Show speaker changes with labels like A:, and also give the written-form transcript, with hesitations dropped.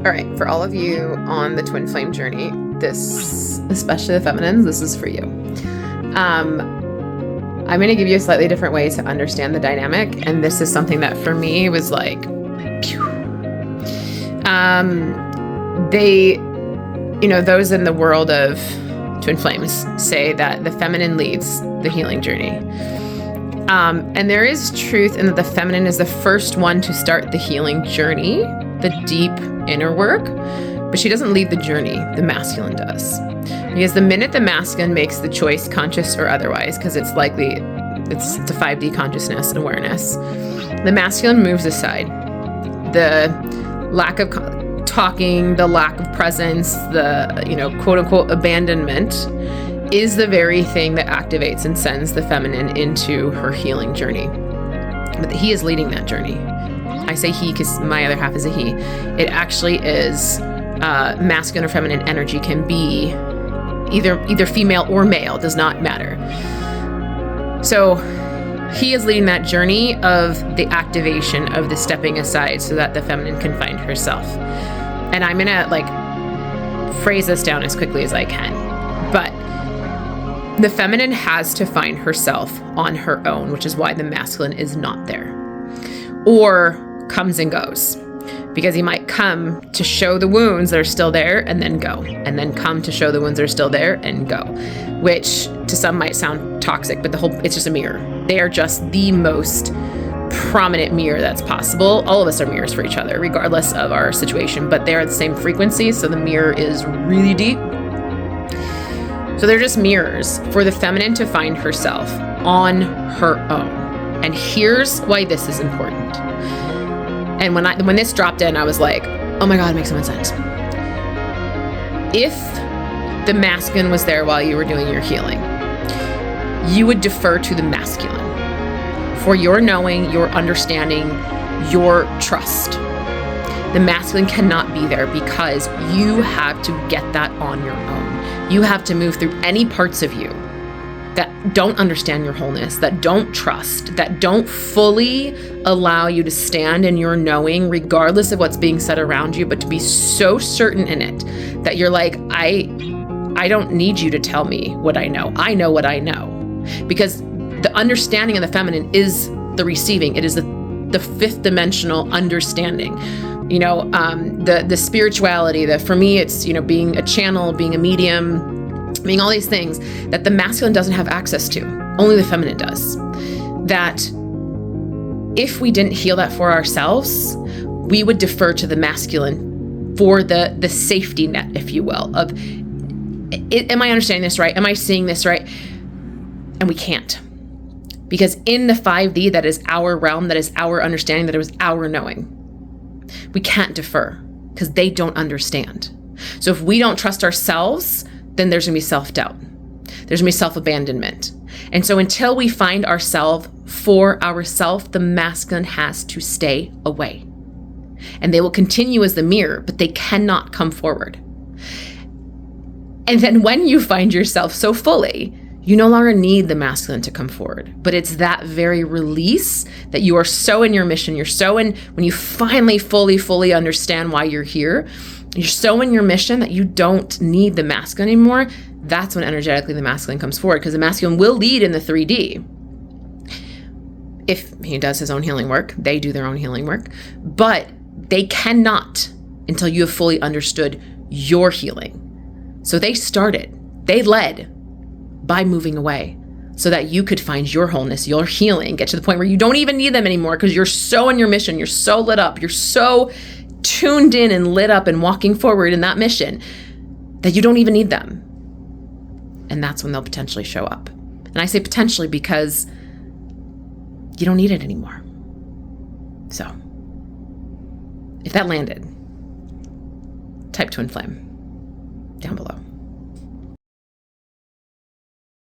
A: All right, for all of you on the twin flame journey, this, especially the feminines, this is for you. I'm going to give you a slightly different way to understand the dynamic, and this is something that for me was like, pew. Those in the world of twin flames say that the feminine leads the healing journey. And there is truth in that the feminine is the first one to start the healing journey, the deep inner work, but she doesn't lead the journey, the masculine does. Because the minute the masculine makes the choice, conscious or otherwise, because it's the 5D consciousness and awareness, the masculine moves aside. The lack of talking, the lack of presence, the, quote unquote, abandonment is the very thing that activates and sends the feminine into her healing journey. But he is leading that journey. I say he because my other half is a he. It actually is masculine or feminine energy can be either female or male, does not matter. So he is leading that journey of the activation of the stepping aside so that the feminine can find herself. And I'm going to phrase this down as quickly as I can. But the feminine has to find herself on her own, which is why the masculine is not there. Or comes and goes, because he might come to show the wounds that are still there and then go, and then come to show the wounds that are still there and go, which to some might sound toxic, but it's just a mirror. They are just the most prominent mirror that's possible. All of us are mirrors for each other, regardless of our situation, but they're at the same frequency, so the mirror is really deep. So they're just mirrors for the feminine to find herself on her own. And here's why this is important. And when this dropped in, I was like, oh my God, it makes so much sense. If the masculine was there while you were doing your healing, you would defer to the masculine for your knowing, your understanding, your trust. The masculine cannot be there because you have to get that on your own. You have to move through any parts of you that don't understand your wholeness, that don't trust, that don't fully allow you to stand in your knowing, regardless of what's being said around you, but to be so certain in it that you're like, I don't need you to tell me what I know. I know what I know. Because the understanding of the feminine is the receiving. It is the fifth dimensional understanding. The spirituality, for me, it's, being a channel, being a medium, being all these things that the masculine doesn't have access to. Only the feminine does. That if we didn't heal that for ourselves, we would defer to the masculine for the safety net, if you will, of, am I understanding this right? Am I seeing this right? And we can't. Because in the 5D, that is our realm, that is our understanding, that is our knowing. We can't defer because they don't understand. So if we don't trust ourselves, then there's going to be self-doubt. There's going to be self-abandonment. And so until we find ourselves for ourselves, the masculine has to stay away. And they will continue as the mirror, but they cannot come forward. And then when you find yourself so fully, you no longer need the masculine to come forward. But it's that very release that you are so in your mission. You're so in, when you finally fully understand why you're here, you're so in your mission that you don't need the masculine anymore. That's when energetically the masculine comes forward, because the masculine will lead in the 3D. If he does his own healing work, they do their own healing work, but they cannot until you have fully understood your healing. So they led by moving away so that you could find your wholeness, your healing, get to the point where you don't even need them anymore because you're so in your mission, you're so lit up, you're so tuned in and lit up and walking forward in that mission that you don't even need them. And that's when they'll potentially show up. And I say potentially because you don't need it anymore. So if that landed, type twin flame down below.